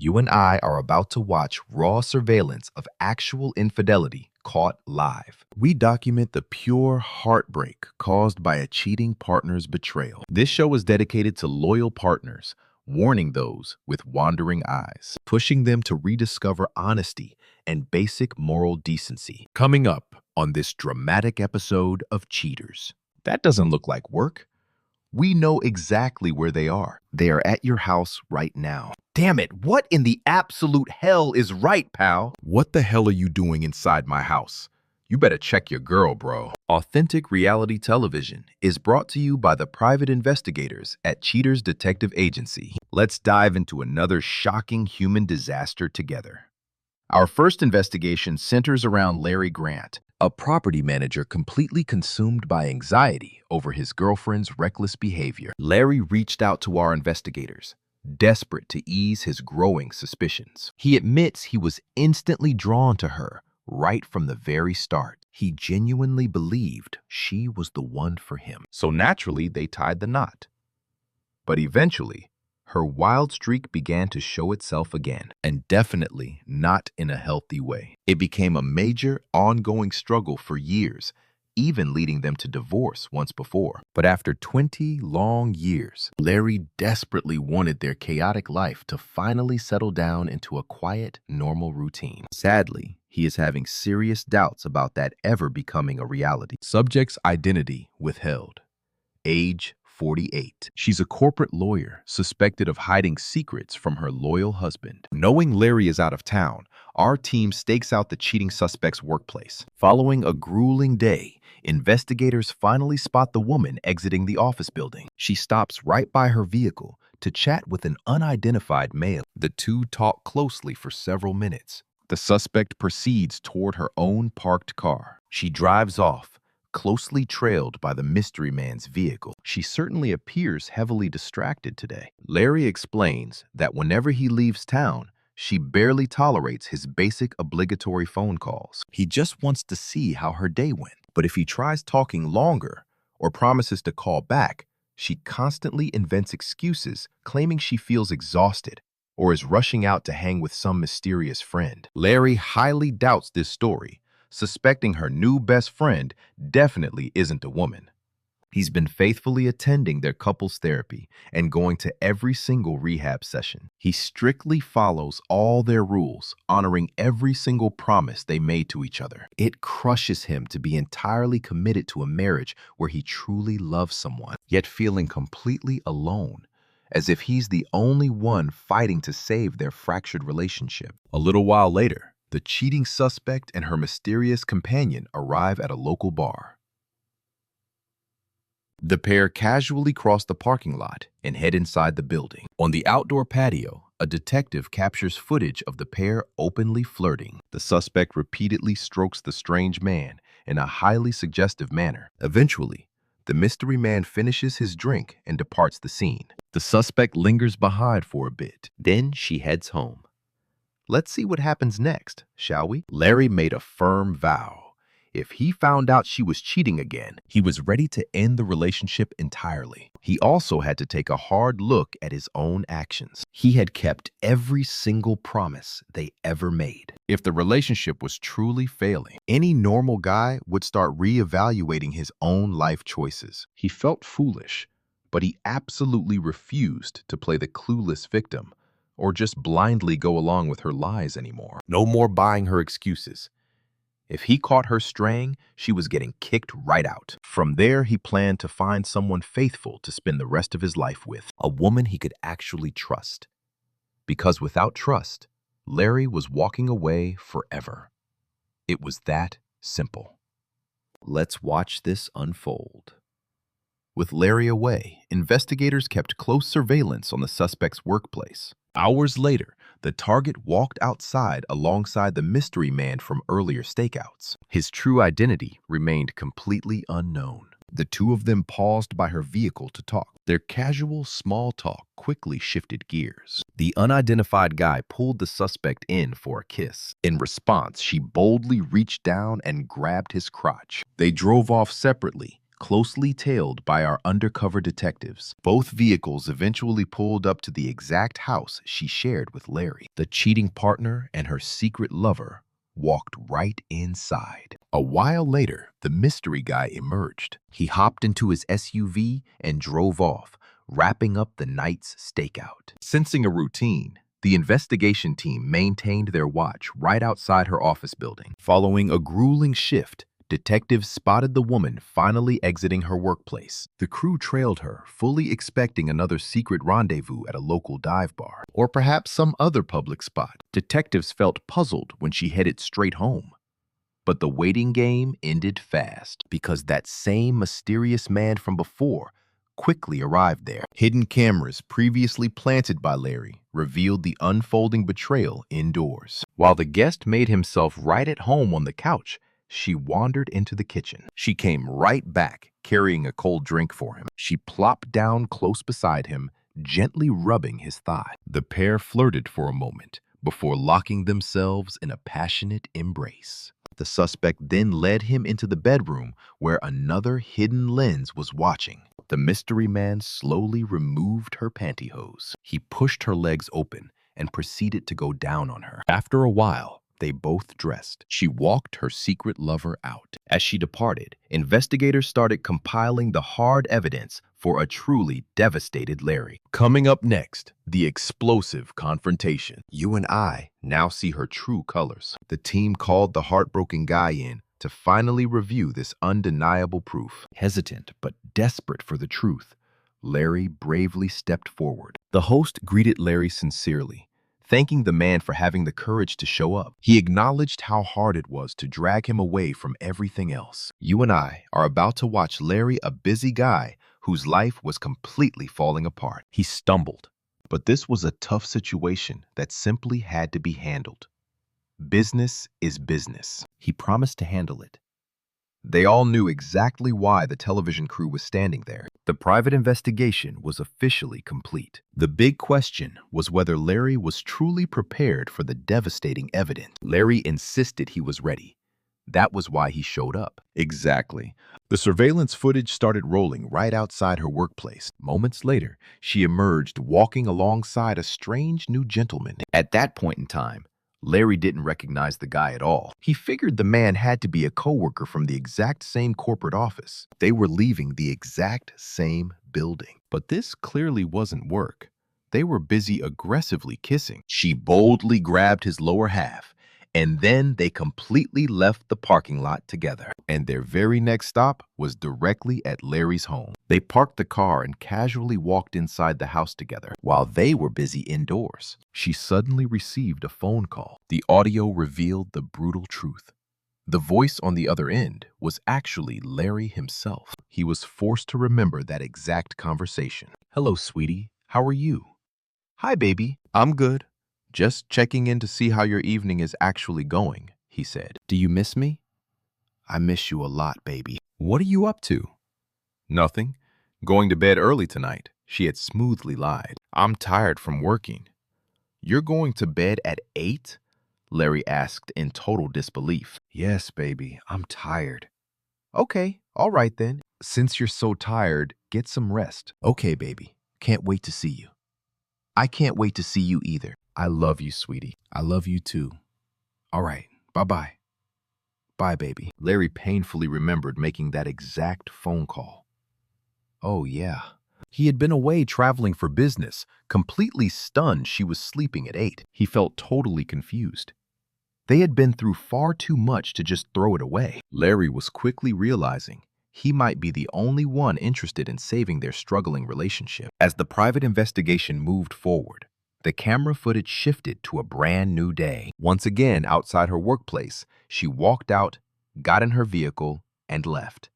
You and I are about to watch raw surveillance of actual infidelity caught live. We document the pure heartbreak caused by a cheating partner's betrayal. This show is dedicated to loyal partners, warning those with wandering eyes, pushing them to rediscover honesty and basic moral decency. Coming up on this dramatic episode of Cheaters. That doesn't look like work. We know exactly where they are. They are at your house right now. Damn it, what in the absolute hell is right, pal? What the hell are you doing inside my house? You better check your girl, bro. Authentic reality television is brought to you by the private investigators at Cheaters Detective Agency. Let's dive into another shocking human disaster together. Our first investigation centers around Larry Grant, a property manager completely consumed by anxiety over his girlfriend's reckless behavior. Larry reached out to our investigators, desperate to ease his growing suspicions. He admits he was instantly drawn to her right from the very start. He genuinely believed she was the one for him. So naturally, they tied the knot. But eventually, her wild streak began to show itself again, and definitely not in a healthy way. It became a major, ongoing struggle for years, even leading them to divorce once before. But after 20 long years, Larry desperately wanted their chaotic life to finally settle down into a quiet, normal routine. Sadly, he is having serious doubts about that ever becoming a reality. Subject's identity withheld. Age 48. She's a corporate lawyer suspected of hiding secrets from her loyal husband. Knowing Larry is out of town, our team stakes out the cheating suspect's workplace. Following a grueling day, investigators finally spot the woman exiting the office building. She stops right by her vehicle to chat with an unidentified male. The two talk closely for several minutes. The suspect proceeds toward her own parked car. She drives off, closely trailed by the mystery man's vehicle. She certainly appears heavily distracted today. Larry explains that whenever he leaves town, she barely tolerates his basic obligatory phone calls. He just wants to see how her day went. But if he tries talking longer or promises to call back, she constantly invents excuses, claiming she feels exhausted or is rushing out to hang with some mysterious friend. Larry highly doubts this story, suspecting her new best friend definitely isn't a woman. He's been faithfully attending their couples therapy and going to every single rehab session. He strictly follows all their rules, honoring every single promise they made to each other. It crushes him to be entirely committed to a marriage where he truly loves someone, yet feeling completely alone, as if he's the only one fighting to save their fractured relationship. A little while later, the cheating suspect and her mysterious companion arrive at a local bar. The pair casually cross the parking lot and head inside the building. On the outdoor patio, a detective captures footage of the pair openly flirting. The suspect repeatedly strokes the strange man in a highly suggestive manner. Eventually, the mystery man finishes his drink and departs the scene. The suspect lingers behind for a bit. Then she heads home. Let's see what happens next, shall we? Larry made a firm vow. If he found out she was cheating again, he was ready to end the relationship entirely. He also had to take a hard look at his own actions. He had kept every single promise they ever made. If the relationship was truly failing, any normal guy would start reevaluating his own life choices. He felt foolish, but he absolutely refused to play the clueless victim or just blindly go along with her lies anymore. No more buying her excuses. If he caught her straying, she was getting kicked right out. From there, he planned to find someone faithful to spend the rest of his life with, a woman he could actually trust. Because without trust, Larry was walking away forever. It was that simple. Let's watch this unfold. With Larry away, investigators kept close surveillance on the suspect's workplace. Hours later, the target walked outside alongside the mystery man from earlier stakeouts. His true identity remained completely unknown. The two of them paused by her vehicle to talk. Their casual, small talk quickly shifted gears. The unidentified guy pulled the suspect in for a kiss. In response, she boldly reached down and grabbed his crotch. They drove off separately, closely tailed by our undercover detectives. Both vehicles eventually pulled up to the exact house she shared with Larry. The cheating partner and her secret lover walked right inside. A while later, the mystery guy emerged. He hopped into his SUV and drove off, wrapping up the night's stakeout. Sensing a routine, the investigation team maintained their watch right outside her office building. Following a grueling shift, detectives spotted the woman finally exiting her workplace. The crew trailed her, fully expecting another secret rendezvous at a local dive bar, or perhaps some other public spot. Detectives felt puzzled when she headed straight home. But the waiting game ended fast because that same mysterious man from before quickly arrived there. Hidden cameras previously planted by Larry revealed the unfolding betrayal indoors. While the guest made himself right at home on the couch, she wandered into the kitchen. She came right back, carrying a cold drink for him. She plopped down close beside him, gently rubbing his thigh. The pair flirted for a moment before locking themselves in a passionate embrace. The suspect then led him into the bedroom where another hidden lens was watching. The mystery man slowly removed her pantyhose. He pushed her legs open and proceeded to go down on her. After a while, they both dressed. She walked her secret lover out. As she departed, investigators started compiling the hard evidence for a truly devastated Larry. Coming up next, the explosive confrontation. You and I now see her true colors. The team called the heartbroken guy in to finally review this undeniable proof. Hesitant but desperate for the truth, Larry bravely stepped forward. The host greeted Larry sincerely, thanking the man for having the courage to show up. He acknowledged how hard it was to drag him away from everything else. You and I are about to watch Larry, a busy guy whose life was completely falling apart. He stumbled, but this was a tough situation that simply had to be handled. Business is business. He promised to handle it. They all knew exactly why the television crew was standing there. The private investigation was officially complete. The big question was whether Larry was truly prepared for the devastating evidence. Larry insisted he was ready. That was why he showed up. Exactly. The surveillance footage started rolling right outside her workplace. Moments later, she emerged walking alongside a strange new gentleman. At that point in time, Larry didn't recognize the guy at all. He figured the man had to be a coworker from the exact same corporate office. They were leaving the exact same building. But this clearly wasn't work. They were busy aggressively kissing. She boldly grabbed his lower half, and then they completely left the parking lot together. And their very next stop was directly at Larry's home. They parked the car and casually walked inside the house together while they were busy indoors. She suddenly received a phone call. The audio revealed the brutal truth. The voice on the other end was actually Larry himself. He was forced to remember that exact conversation. "Hello, sweetie. How are you?" "Hi, baby. I'm good. Just checking in to see how your evening is actually going," he said. "Do you miss me?" "I miss you a lot, baby." "What are you up to?" "Nothing. Going to bed early tonight," she had smoothly lied. "I'm tired from working." "You're going to bed at 8?" Larry asked in total disbelief. "Yes, baby. I'm tired." "Okay, all right then. Since you're so tired, get some rest." "Okay, baby. Can't wait to see you." "I can't wait to see you either." "I love you, sweetie." "I love you too." "All right, bye-bye." "Bye, baby." Larry painfully remembered making that exact phone call. Oh, yeah. He had been away traveling for business, completely stunned she was sleeping at 8. He felt totally confused. They had been through far too much to just throw it away. Larry was quickly realizing he might be the only one interested in saving their struggling relationship. As the private investigation moved forward, the camera footage shifted to a brand new day. Once again, outside her workplace, she walked out, got in her vehicle, and left.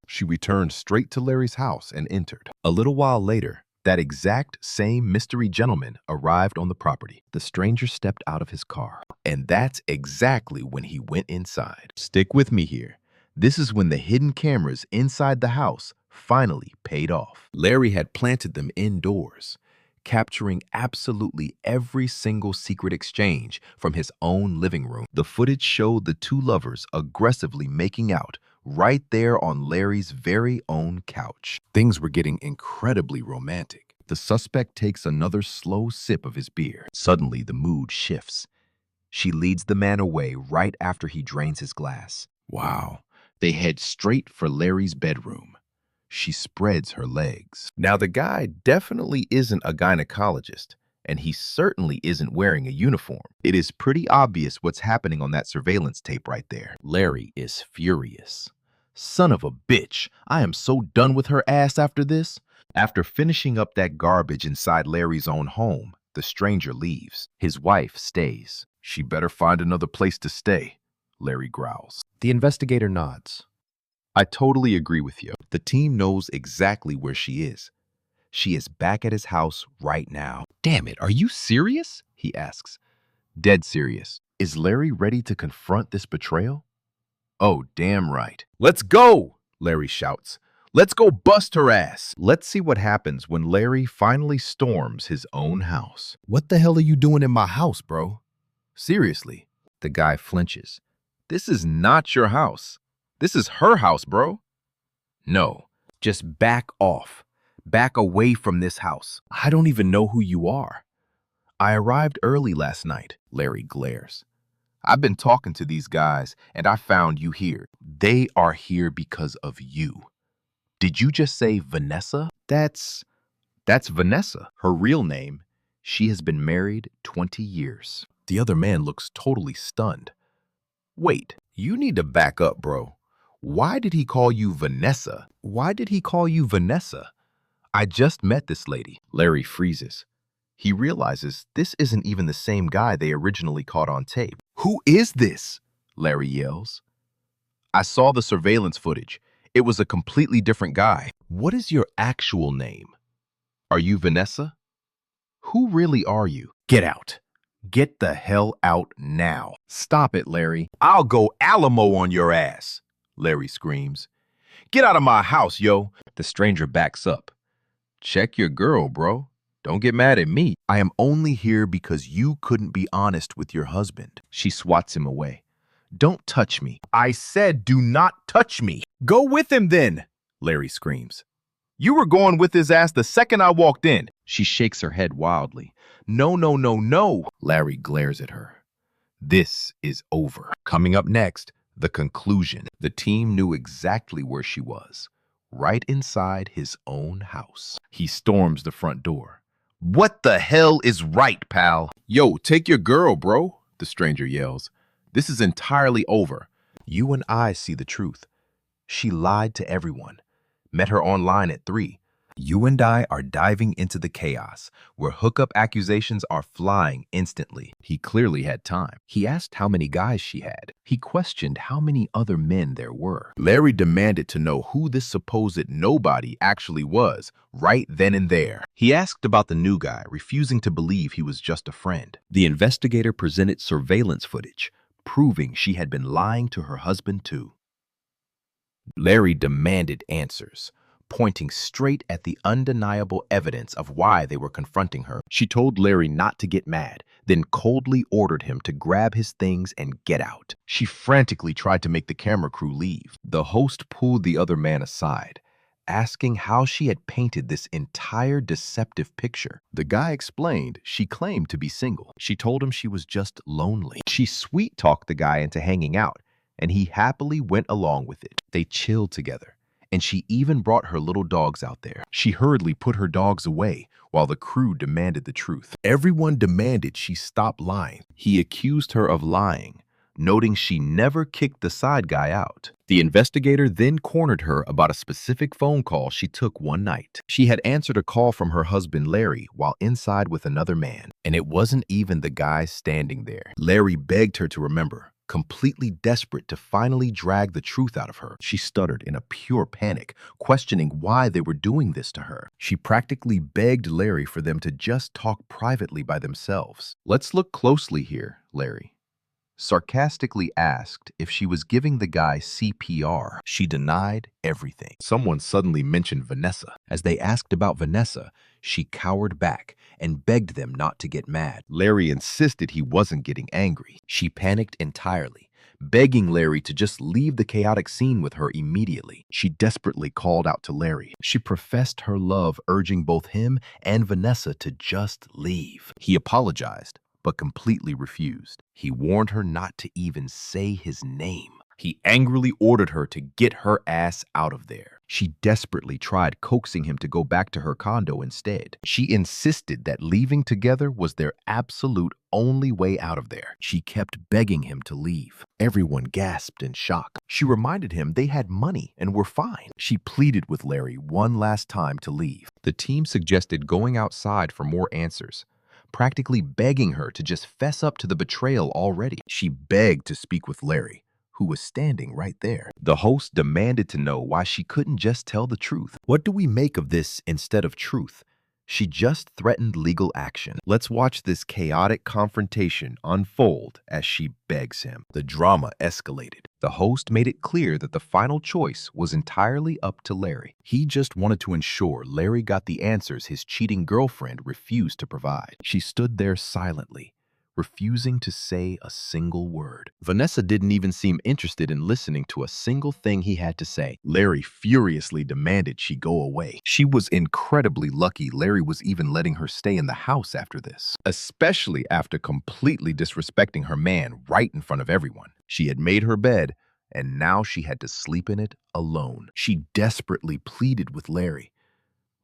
She returned straight to Larry's house and entered. A little while later, that exact same mystery gentleman arrived on the property. The stranger stepped out of his car, and that's exactly when he went inside. Stick with me here. This is when the hidden cameras inside the house finally paid off. Larry had planted them indoors, capturing absolutely every single secret exchange from his own living room. The footage showed the two lovers aggressively making out right there on Larry's very own couch. Things were getting incredibly romantic. The suspect takes another slow sip of his beer. Suddenly, the mood shifts. She leads the man away right after he drains his glass. Wow. They head straight for Larry's bedroom. She spreads her legs. Now, the guy definitely isn't a gynecologist, and he certainly isn't wearing a uniform. It is pretty obvious what's happening on that surveillance tape right there. Larry is furious. Son of a bitch, I am so done with her ass after this. After finishing up that garbage inside Larry's own home, the stranger leaves. His wife stays. She better find another place to stay, Larry growls. The investigator nods. I totally agree with you. The team knows exactly where she is. She is back at his house right now. Damn it, are you serious? He asks. Dead serious. Is Larry ready to confront this betrayal? Oh, damn right. Let's go, Larry shouts. Let's go bust her ass. Let's see what happens when Larry finally storms his own house. What the hell are you doing in my house, bro? Seriously. The guy flinches. This is not your house. This is her house, bro. No, just back off. Back away from this house. I don't even know who you are. I arrived early last night, Larry glares. I've been talking to these guys, and I found you here. They are here because of you. Did you just say Vanessa? That's Vanessa. Her real name. She has been married 20 years. The other man looks totally stunned. Wait, you need to back up, bro. Why did he call you Vanessa? Why did he call you Vanessa? I just met this lady. Larry freezes. He realizes this isn't even the same guy they originally caught on tape. Who is this? Larry yells. I saw the surveillance footage. It was a completely different guy. What is your actual name? Are you Vanessa? Who really are you? Get out. Get the hell out now. Stop it, Larry. I'll go Alamo on your ass, Larry screams. Get out of my house, yo. The stranger backs up. Check your girl, bro. Don't get mad at me. I am only here because you couldn't be honest with your husband. She swats him away. Don't touch me. I said do not touch me. Go with him then, Larry screams. You were going with his ass the second I walked in. She shakes her head wildly. No, no, no, no. Larry glares at her. This is over. Coming up next, the conclusion. The team knew exactly where she was. Right inside his own house. He storms the front door. What the hell is right, pal? Yo, take your girl, bro, the stranger yells. This is entirely over. You and I see the truth. She lied to everyone. Met her online at 3. You and I are diving into the chaos, where hookup accusations are flying instantly. He clearly had time. He asked how many guys she had. He questioned how many other men there were. Larry demanded to know who this supposed nobody actually was, right then and there. He asked about the new guy, refusing to believe he was just a friend. The investigator presented surveillance footage, proving she had been lying to her husband too. Larry demanded answers, pointing straight at the undeniable evidence of why they were confronting her. She told Larry not to get mad, then coldly ordered him to grab his things and get out. She frantically tried to make the camera crew leave. The host pulled the other man aside, asking how she had painted this entire deceptive picture. The guy explained she claimed to be single. She told him she was just lonely. She sweet-talked the guy into hanging out, and he happily went along with it. They chilled together, and she even brought her little dogs out there. She hurriedly put her dogs away while the crew demanded the truth. Everyone demanded she stop lying. He accused her of lying, noting she never kicked the side guy out. The investigator then cornered her about a specific phone call she took one night. She had answered a call from her husband Larry while inside with another man, and it wasn't even the guy standing there. Larry begged her to remember, completely desperate to finally drag the truth out of her. She stuttered in a pure panic, questioning why they were doing this to her. She practically begged Larry for them to just talk privately by themselves. Let's look closely here, Larry sarcastically asked if she was giving the guy CPR. She denied everything. Someone suddenly mentioned Vanessa. As they asked about Vanessa, she cowered back and begged them not to get mad. Larry insisted he wasn't getting angry. She panicked entirely, begging Larry to just leave the chaotic scene with her immediately. She desperately called out to Larry. She professed her love, urging both him and Vanessa to just leave. He apologized, but completely refused. He warned her not to even say his name. He angrily ordered her to get her ass out of there. She desperately tried coaxing him to go back to her condo instead. She insisted that leaving together was their absolute only way out of there. She kept begging him to leave. Everyone gasped in shock. She reminded him they had money and were fine. She pleaded with Larry one last time to leave. The team suggested going outside for more answers, practically begging her to just fess up to the betrayal already. She begged to speak with Larry, who was standing right there. The host demanded to know why she couldn't just tell the truth. What do we make of this instead of truth? She just threatened legal action. Let's watch this chaotic confrontation unfold as she begs him. The drama escalated. The host made it clear that the final choice was entirely up to Larry. He just wanted to ensure Larry got the answers his cheating girlfriend refused to provide. She stood there silently, refusing to say a single word. Vanessa didn't even seem interested in listening to a single thing he had to say. Larry furiously demanded she go away. She was incredibly lucky Larry was even letting her stay in the house after this, especially after completely disrespecting her man right in front of everyone. She had made her bed, and now she had to sleep in it alone. She desperately pleaded with Larry,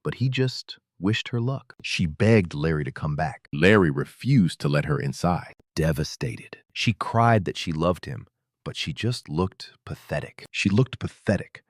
but he just wished her luck. She begged Larry to come back. Larry refused to let her inside. Devastated, she cried that she loved him, but she just looked pathetic. She looked pathetic,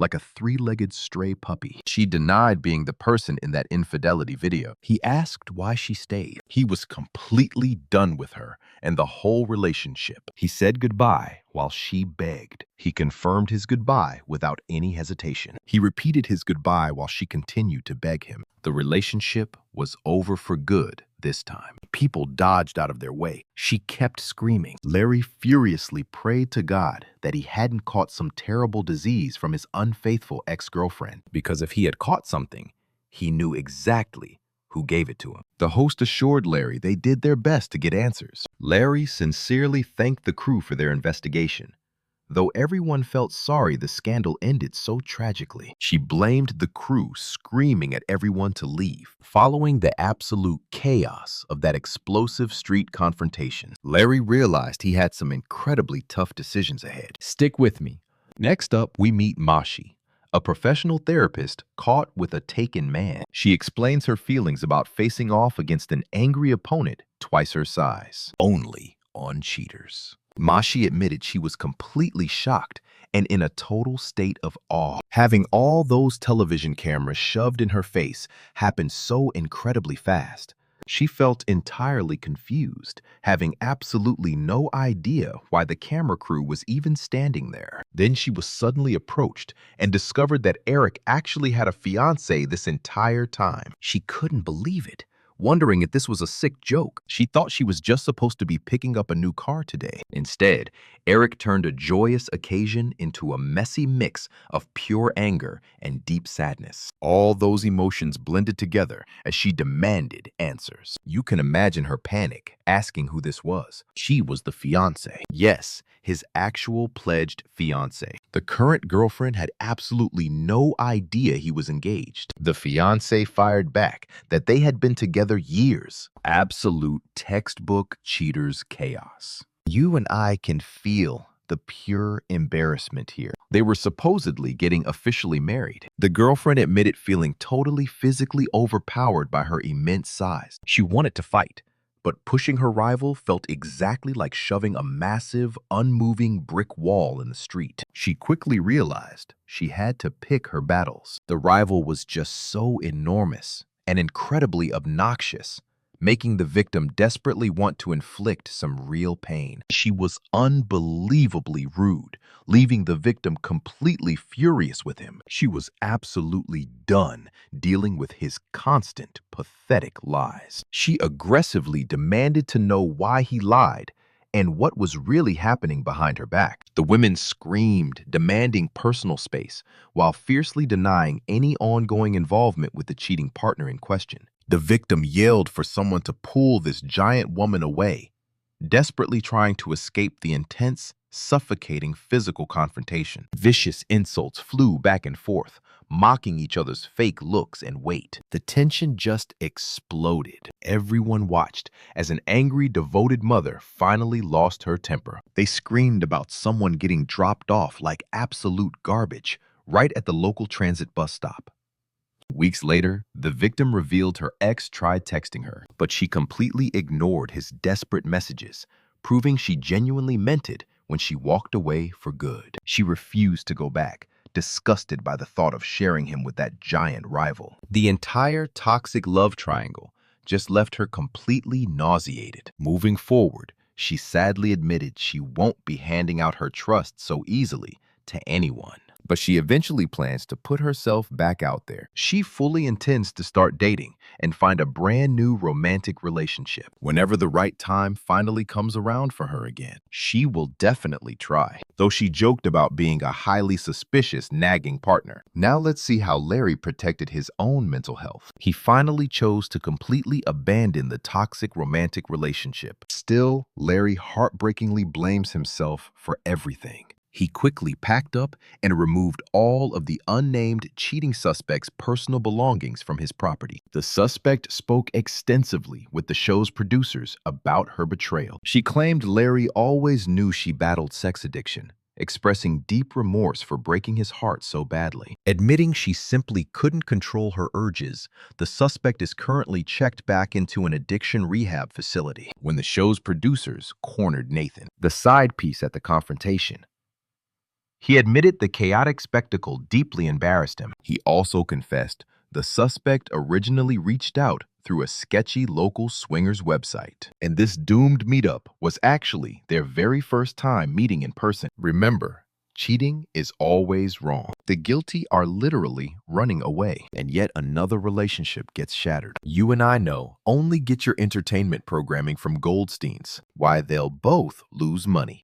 like a three-legged stray puppy. She denied being the person in that infidelity video. He asked why she stayed. He was completely done with her and the whole relationship. He said goodbye while she begged. He confirmed his goodbye without any hesitation. He repeated his goodbye while she continued to beg him. The relationship was over for good this time. People dodged out of their way. She kept screaming. Larry furiously prayed to God that he hadn't caught some terrible disease from his unfaithful ex-girlfriend, because if he had caught something, he knew exactly who gave it to him. The host assured Larry they did their best to get answers. Larry sincerely thanked the crew for their investigation, though everyone felt sorry the scandal ended so tragically. She blamed the crew, screaming at everyone to leave. Following the absolute chaos of that explosive street confrontation, Larry realized he had some incredibly tough decisions ahead. Stick with me. Next up, we meet Mashi, a professional therapist caught with a taken man. She explains her feelings about facing off against an angry opponent twice her size, only on cheaters. Mashi admitted she was completely shocked and in a total state of awe. Having all those television cameras shoved in her face happened so incredibly fast. She felt entirely confused, having absolutely no idea why the camera crew was even standing there. Then she was suddenly approached and discovered that Eric actually had a fiancé this entire time. She couldn't believe it, wondering if this was a sick joke. She thought she was just supposed to be picking up a new car today. Instead, Eric turned a joyous occasion into a messy mix of pure anger and deep sadness. All those emotions blended together as she demanded answers. You can imagine her panic, asking who this was. She was the fiancé. Yes, his actual pledged fiancé. The current girlfriend had absolutely no idea he was engaged. The fiancé fired back that they had been together years. Absolute textbook cheaters chaos. You and I can feel the pure embarrassment here. They were supposedly getting officially married. The girlfriend admitted feeling totally physically overpowered by her immense size. She wanted to fight, but pushing her rival felt exactly like shoving a massive, unmoving brick wall in the street. She quickly realized she had to pick her battles. The rival was just so enormous and incredibly obnoxious, making the victim desperately want to inflict some real pain. She was unbelievably rude, leaving the victim completely furious with him. She was absolutely done dealing with his constant, pathetic lies. She aggressively demanded to know why he lied and what was really happening behind her back. The women screamed, demanding personal space, while fiercely denying any ongoing involvement with the cheating partner in question. The victim yelled for someone to pull this giant woman away, desperately trying to escape the intense, suffocating physical confrontation. Vicious insults flew back and forth, mocking each other's fake looks and weight. The tension just exploded. Everyone watched as an angry, devoted mother finally lost her temper. They screamed about someone getting dropped off like absolute garbage right at the local transit bus stop. Weeks later, the victim revealed her ex tried texting her, but she completely ignored his desperate messages, proving she genuinely meant it when she walked away for good. She refused to go back, disgusted by the thought of sharing him with that giant rival. The entire toxic love triangle just left her completely nauseated. Moving forward, she sadly admitted she won't be handing out her trust so easily to anyone. But she eventually plans to put herself back out there. She fully intends to start dating and find a brand new romantic relationship. Whenever the right time finally comes around for her again, she will definitely try. Though she joked about being a highly suspicious, nagging partner. Now let's see how Larry protected his own mental health. He finally chose to completely abandon the toxic romantic relationship. Still, Larry heartbreakingly blames himself for everything. He quickly packed up and removed all of the unnamed cheating suspect's personal belongings from his property. The suspect spoke extensively with the show's producers about her betrayal. She claimed Larry always knew she battled sex addiction, expressing deep remorse for breaking his heart so badly. Admitting she simply couldn't control her urges, the suspect is currently checked back into an addiction rehab facility. When the show's producers cornered Nathan, the side piece at the confrontation, he admitted the chaotic spectacle deeply embarrassed him. He also confessed the suspect originally reached out through a sketchy local swingers website. And this doomed meetup was actually their very first time meeting in person. Remember, cheating is always wrong. The guilty are literally running away, and yet another relationship gets shattered. You and I know only get your entertainment programming from Goldstein's. Why they'll both lose money.